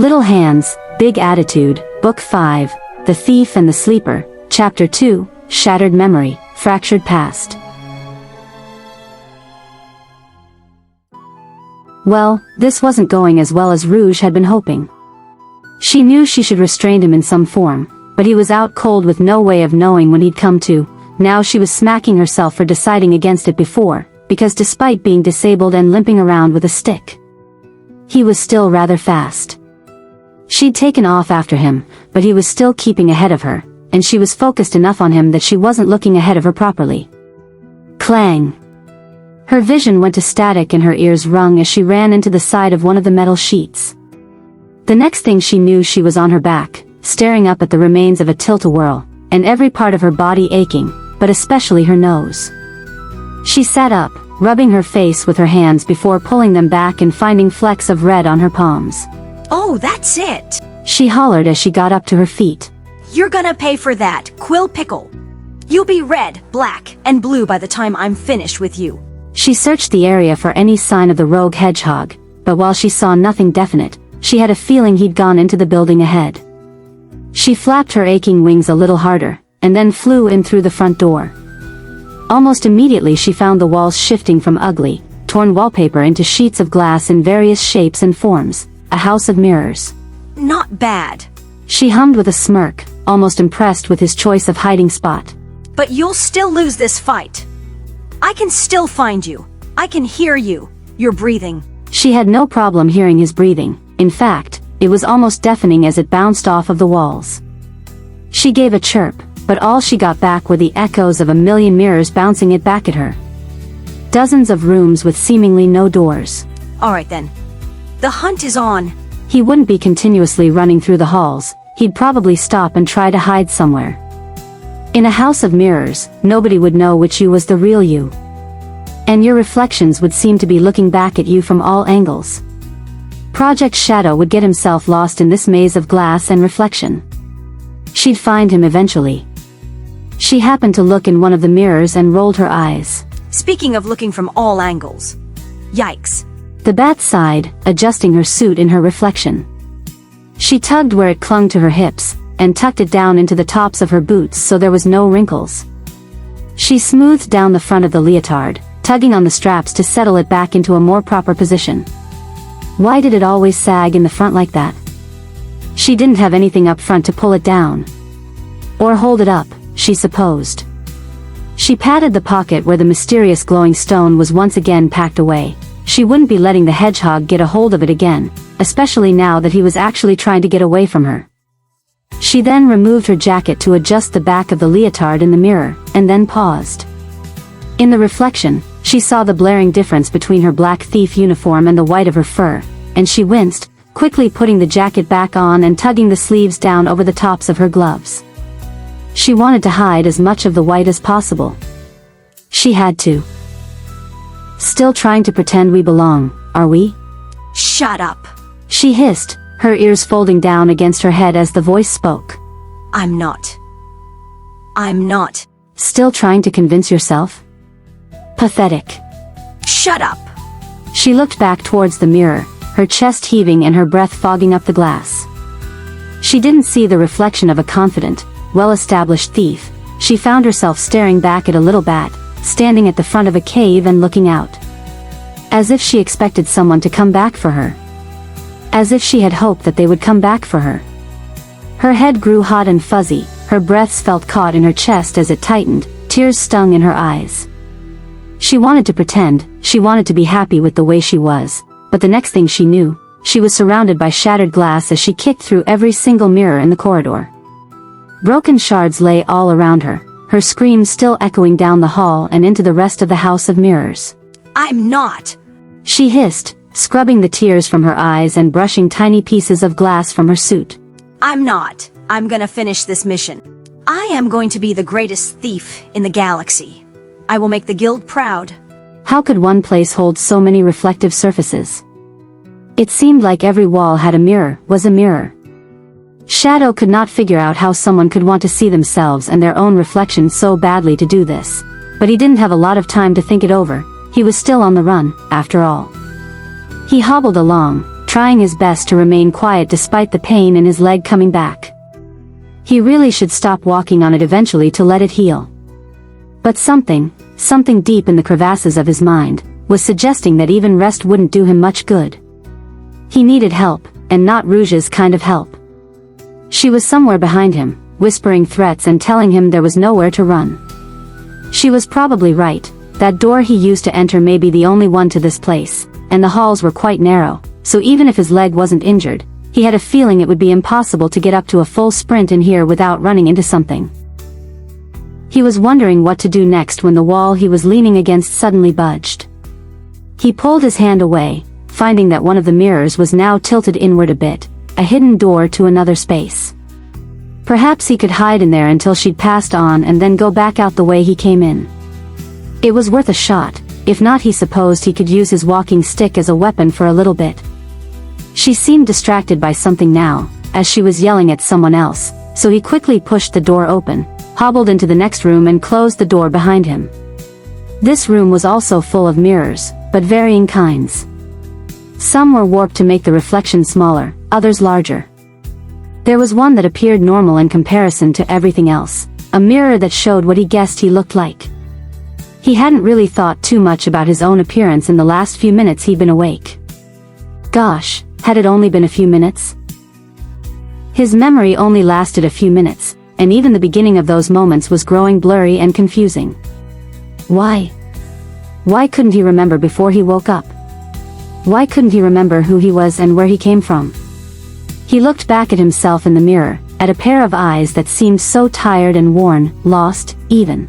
Little Hands, Big Attitude, Book 5, The Thief and the Sleeper, Chapter 2, Shattered Memory, Fractured Past. Well, this wasn't going as well as Rouge had been hoping. She knew she should restrain him in some form, but he was out cold with no way of knowing when he'd come to. Now she was smacking herself for deciding against it before, because despite being disabled and limping around with a stick, he was still rather fast. She'd taken off after him, but he was still keeping ahead of her, and she was focused enough on him that she wasn't looking ahead of her properly. Clang! Her vision went to static and her ears rung as she ran into the side of one of the metal sheets. The next thing she knew, she was on her back, staring up at the remains of a tilt-a-whirl, and every part of her body aching, but especially her nose. She sat up, rubbing her face with her hands before pulling them back and finding flecks of red on her palms. "Oh, that's it!" she hollered as she got up to her feet. "You're gonna pay for that, Quill Pickle. You'll be red, black, and blue by the time I'm finished with you." She searched the area for any sign of the rogue hedgehog, but while she saw nothing definite, she had a feeling he'd gone into the building ahead. She flapped her aching wings a little harder, and then flew in through the front door. Almost immediately she found the walls shifting from ugly, torn wallpaper into sheets of glass in various shapes and forms, a house of mirrors. "Not bad. She hummed with a smirk, almost impressed with his choice of hiding spot. But you'll still lose this fight. I can still find you. I can hear you. You're breathing." She had no problem hearing his breathing. In fact, it was almost deafening as it bounced off of the walls. She gave a chirp, but all she got back were the echoes of a million mirrors bouncing it back at her. Dozens of rooms with seemingly no doors. "Alright then. The hunt is on." He wouldn't be continuously running through the halls, he'd probably stop and try to hide somewhere. In a house of mirrors, nobody would know which you was the real you. And your reflections would seem to be looking back at you from all angles. Project Shadow would get himself lost in this maze of glass and reflection. She'd find him eventually. She happened to look in one of the mirrors and rolled her eyes. Speaking of looking from all angles. Yikes. The bat sighed, adjusting her suit in her reflection. She tugged where it clung to her hips, and tucked it down into the tops of her boots so there was no wrinkles. She smoothed down the front of the leotard, tugging on the straps to settle it back into a more proper position. Why did it always sag in the front like that? She didn't have anything up front to pull it down. Or hold it up, she supposed. She patted the pocket where the mysterious glowing stone was once again packed away. She wouldn't be letting the hedgehog get a hold of it again, especially now that he was actually trying to get away from her. She then removed her jacket to adjust the back of the leotard in the mirror, and then paused. In the reflection, she saw the blaring difference between her black thief uniform and the white of her fur, and she winced, quickly putting the jacket back on and tugging the sleeves down over the tops of her gloves. She wanted to hide as much of the white as possible. She had to. "Still trying to pretend we belong, are we?" "Shut up," she hissed, her ears folding down against her head as the voice spoke. I'm not. Still trying to convince yourself? Pathetic. "Shut up." She looked back towards the mirror, her chest heaving and her breath fogging up the glass. She didn't see the reflection of a confident, well-established thief. She found herself staring back at a little bat, standing at the front of a cave and looking out. As if she expected someone to come back for her. As if she had hoped that they would come back for her. Her head grew hot and fuzzy, her breaths felt caught in her chest as it tightened, tears stung in her eyes. She wanted to pretend, she wanted to be happy with the way she was, but the next thing she knew, she was surrounded by shattered glass as she kicked through every single mirror in the corridor. Broken shards lay all around her, her screams still echoing down the hall and into the rest of the house of mirrors. "I'm not," she hissed, scrubbing the tears from her eyes and brushing tiny pieces of glass from her suit. "I'm not. I'm gonna finish this mission. I am going to be the greatest thief in the galaxy. I will make the guild proud." How could one place hold so many reflective surfaces? It seemed like every wall had a mirror, was a mirror. Shadow could not figure out how someone could want to see themselves and their own reflection so badly to do this. But he didn't have a lot of time to think it over, he was still on the run, after all. He hobbled along, trying his best to remain quiet despite the pain in his leg coming back. He really should stop walking on it eventually to let it heal. But something deep in the crevasses of his mind, was suggesting that even rest wouldn't do him much good. He needed help, and not Rouge's kind of help. She was somewhere behind him, whispering threats and telling him there was nowhere to run. She was probably right. That door he used to enter may be the only one to this place, and the halls were quite narrow, so even if his leg wasn't injured, he had a feeling it would be impossible to get up to a full sprint in here without running into something. He was wondering what to do next when the wall he was leaning against suddenly budged. He pulled his hand away, finding that one of the mirrors was now tilted inward a bit, a hidden door to another space. Perhaps he could hide in there until she'd passed on and then go back out the way he came in. It was worth a shot. If not, he supposed he could use his walking stick as a weapon for a little bit. She seemed distracted by something now, as she was yelling at someone else, so he quickly pushed the door open, hobbled into the next room and closed the door behind him. This room was also full of mirrors, but varying kinds. Some were warped to make the reflection smaller, others larger. There was one that appeared normal in comparison to everything else, a mirror that showed what he guessed he looked like. He hadn't really thought too much about his own appearance in the last few minutes he'd been awake. Gosh, had it only been a few minutes? His memory only lasted a few minutes, and even the beginning of those moments was growing blurry and confusing. Why? Why couldn't he remember before he woke up? Why couldn't he remember who he was and where he came from? He looked back at himself in the mirror, at a pair of eyes that seemed so tired and worn, lost, even.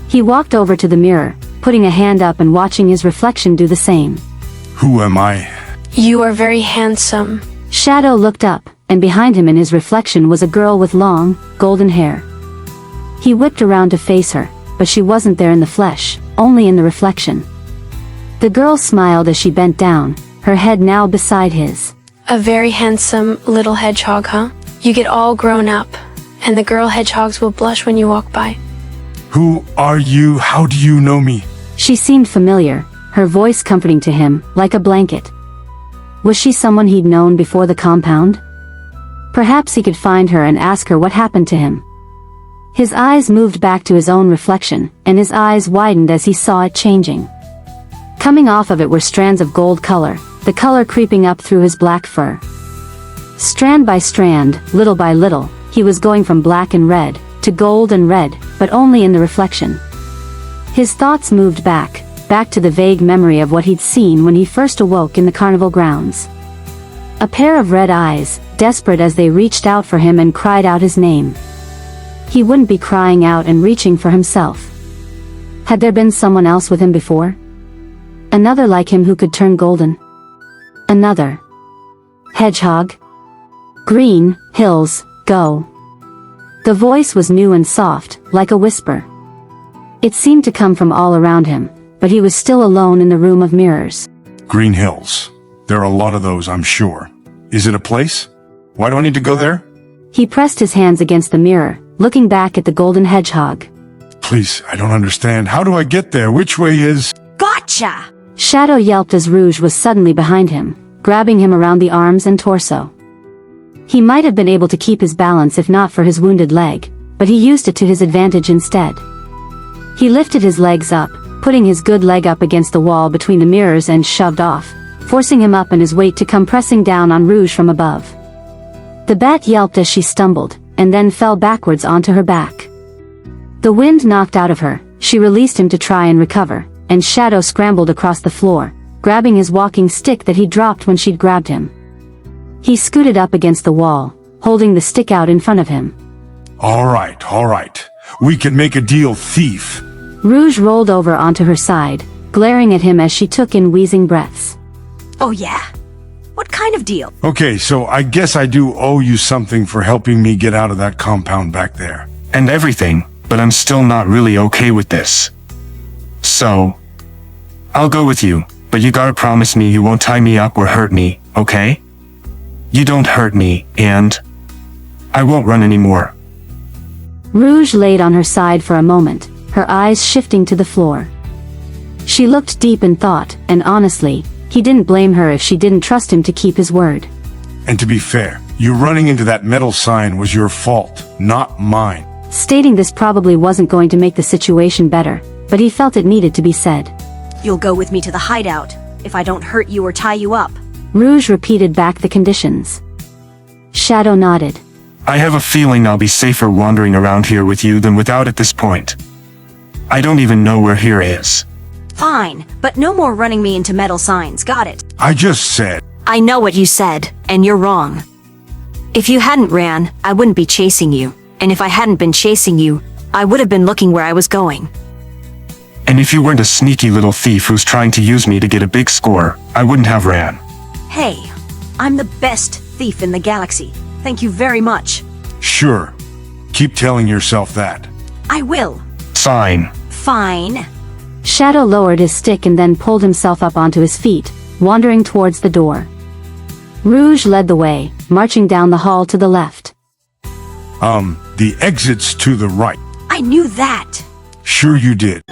He walked over to the mirror, putting a hand up and watching his reflection do the same. Who am I? You are very handsome. Shadow looked up, and behind him in his reflection was a girl with long, golden hair. He whipped around to face her, but she wasn't there in the flesh, only in the reflection. The girl smiled as she bent down, her head now beside his. A very handsome little hedgehog, huh? You get all grown up, and the girl hedgehogs will blush when you walk by. Who are you? How do you know me? She seemed familiar, her voice comforting to him, like a blanket. Was she someone he'd known before the compound? Perhaps he could find her and ask her what happened to him. His eyes moved back to his own reflection, and his eyes widened as he saw it changing. Coming off of it were strands of gold color, the color creeping up through his black fur. Strand by strand, little by little, he was going from black and red, to gold and red, but only in the reflection. His thoughts moved back to the vague memory of what he'd seen when he first awoke in the carnival grounds. A pair of red eyes, desperate as they reached out for him and cried out his name. He wouldn't be crying out and reaching for himself. Had there been someone else with him before? Another like him who could turn golden? Another hedgehog? Green Hills, go. The voice was new and soft, like a whisper. It seemed to come from all around him, but he was still alone in the room of mirrors. Green Hills. There are a lot of those, I'm sure. Is it a place? Why do I need to go there? He pressed his hands against the mirror, looking back at the golden hedgehog. Please, I don't understand. How do I get there? Which way is... Gotcha! Shadow yelped as Rouge was suddenly behind him, grabbing him around the arms and torso. He might have been able to keep his balance if not for his wounded leg, but he used it to his advantage instead. He lifted his legs up, putting his good leg up against the wall between the mirrors and shoved off, forcing him up and his weight to come pressing down on Rouge from above. The bat yelped as she stumbled, and then fell backwards onto her back. The wind knocked out of her, she released him to try and recover, and Shadow scrambled across the floor, grabbing his walking stick that he dropped when she'd grabbed him. He scooted up against the wall, holding the stick out in front of him. All right. We can make a deal, thief. Rouge rolled over onto her side, glaring at him as she took in wheezing breaths. Oh yeah? What kind of deal? Okay, so I guess I do owe you something for helping me get out of that compound back there. And everything, but I'm still not really okay with this. So, I'll go with you, but you gotta promise me you won't tie me up or hurt me, okay? You don't hurt me, and I won't run anymore. Rouge laid on her side for a moment, her eyes shifting to the floor. She looked deep in thought, and honestly, He didn't blame her if she didn't trust him to keep his word. And to be fair, you running into that metal sign was your fault, not mine. Stating this probably wasn't going to make the situation better, but he felt it needed to be said. You'll go with me to the hideout, if I don't hurt you or tie you up. Rouge repeated back the conditions. Shadow nodded. I have a feeling I'll be safer wandering around here with you than without at this point. I don't even know where here is. Fine, but no more running me into metal signs, got it? I just said, I know what you said, and you're wrong. If you hadn't ran, I wouldn't be chasing you. And if I hadn't been chasing you, I would have been looking where I was going. And if you weren't a sneaky little thief who's trying to use me to get a big score, I wouldn't have ran. Hey, I'm the best thief in the galaxy. Thank you very much. sure. Keep telling yourself that. I will. Fine. Fine. Shadow lowered his stick and then pulled himself up onto his feet, wandering towards the door. Rouge led the way, marching down the hall to the left. The exit's to the right. I knew that. Sure you did.